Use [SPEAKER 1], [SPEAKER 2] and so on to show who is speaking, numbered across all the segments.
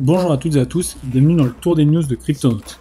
[SPEAKER 1] Bonjour à toutes et à tous, bienvenue dans le tour des news de Cryptonautes.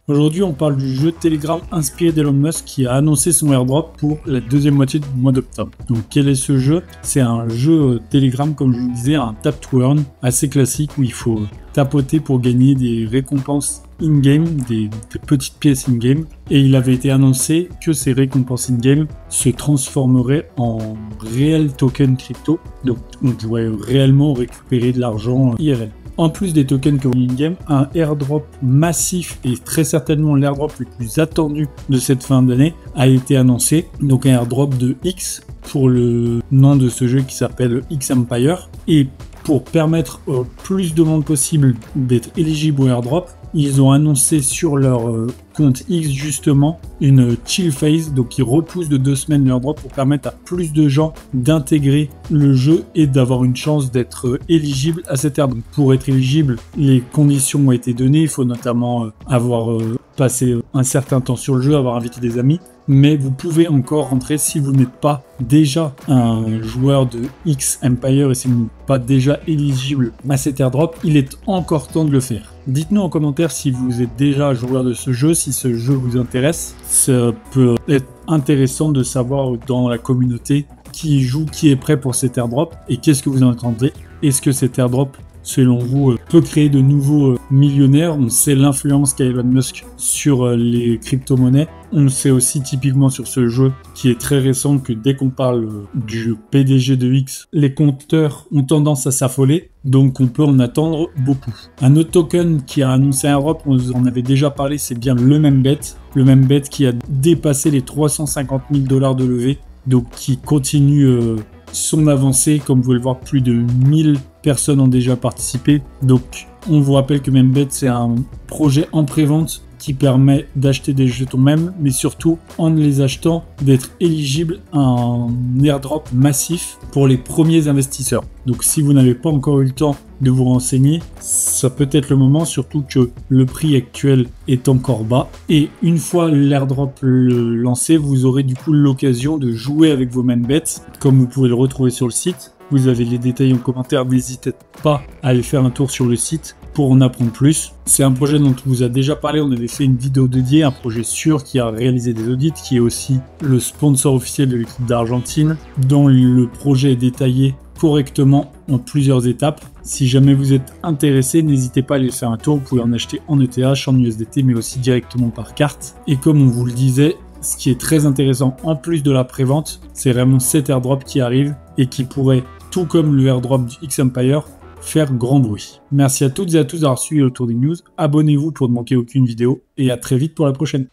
[SPEAKER 1] Aujourd'hui, on parle du jeu Telegram inspiré d'Elon Musk qui a annoncé son airdrop pour la deuxième moitié du mois d'octobre. Donc, quel est ce jeu? C'est un jeu Telegram, comme je vous disais, un tap to earn assez classique où il faut tapoter pour gagner des récompenses in-game, des petites pièces in-game. Et il avait été annoncé que ces récompenses in-game se transformeraient en réels tokens crypto. Donc, on pourrait réellement récupérer de l'argent IRL. En plus des tokens que in-game, un airdrop massif et très certainement l'airdrop le plus attendu de cette fin d'année a été annoncé. Donc un airdrop de X pour le nom de ce jeu qui s'appelle X Empire. Et pour permettre au plus de monde possible d'être éligible au airdrop, ils ont annoncé sur leur compte X justement une chill phase, donc ils repoussent de 2 semaines l'airdrop pour permettre à plus de gens d'intégrer le jeu et d'avoir une chance d'être éligible à cet airdrop. Pour être éligible, les conditions ont été données, il faut notamment avoir passé un certain temps sur le jeu, avoir invité des amis, mais vous pouvez encore rentrer si vous n'êtes pas déjà un joueur de X Empire et si vous n'êtes pas déjà éligible à cet airdrop, il est encore temps de le faire. Dites-nous en commentaire si vous êtes déjà joueur de ce jeu, si ce jeu vous intéresse. Ça peut être intéressant de savoir dans la communauté qui joue, qui est prêt pour cet airdrop et qu'est-ce que vous en attendez. Est-ce que cet airdrop, selon vous, peut créer de nouveaux millionnaires? On sait l'influence qu'a Elon Musk sur les crypto-monnaies. On sait aussi typiquement sur ce jeu qui est très récent que dès qu'on parle du PDG de X, les compteurs ont tendance à s'affoler. Donc on peut en attendre beaucoup. Un autre token qui a annoncé un airdrop, on en avait déjà parlé, c'est bien le Membet. Le Membet qui a dépassé les 350 000 $ de levée. Donc qui continue son avancée. Comme vous pouvez le voir, plus de 1000 personnes ont déjà participé. Donc on vous rappelle que Membet c'est un projet en pré-vente qui permet d'acheter des jetons même, mais surtout en les achetant d'être éligible à un airdrop massif pour les premiers investisseurs. Donc si vous n'avez pas encore eu le temps de vous renseigner, ça peut être le moment, surtout que le prix actuel est encore bas. Et une fois l'airdrop lancé, vous aurez du coup l'occasion de jouer avec vos Membets, comme vous pouvez le retrouver sur le site. Vous avez les détails en commentaire, n'hésitez pas à aller faire un tour sur le site pour en apprendre plus. C'est un projet dont on vous a déjà parlé, on avait fait une vidéo dédiée, un projet sûr qui a réalisé des audits, qui est aussi le sponsor officiel de l'équipe d'Argentine, dont le projet est détaillé correctement en plusieurs étapes. Si jamais vous êtes intéressé, n'hésitez pas à aller faire un tour, vous pouvez en acheter en ETH, en USDT, mais aussi directement par carte. Et comme on vous le disait, ce qui est très intéressant en plus de la prévente, c'est vraiment cet airdrop qui arrive et qui pourrait, tout comme le airdrop du X Empire, faire grand bruit. Merci à toutes et à tous d'avoir suivi le tour des news. Abonnez-vous pour ne manquer aucune vidéo et à très vite pour la prochaine.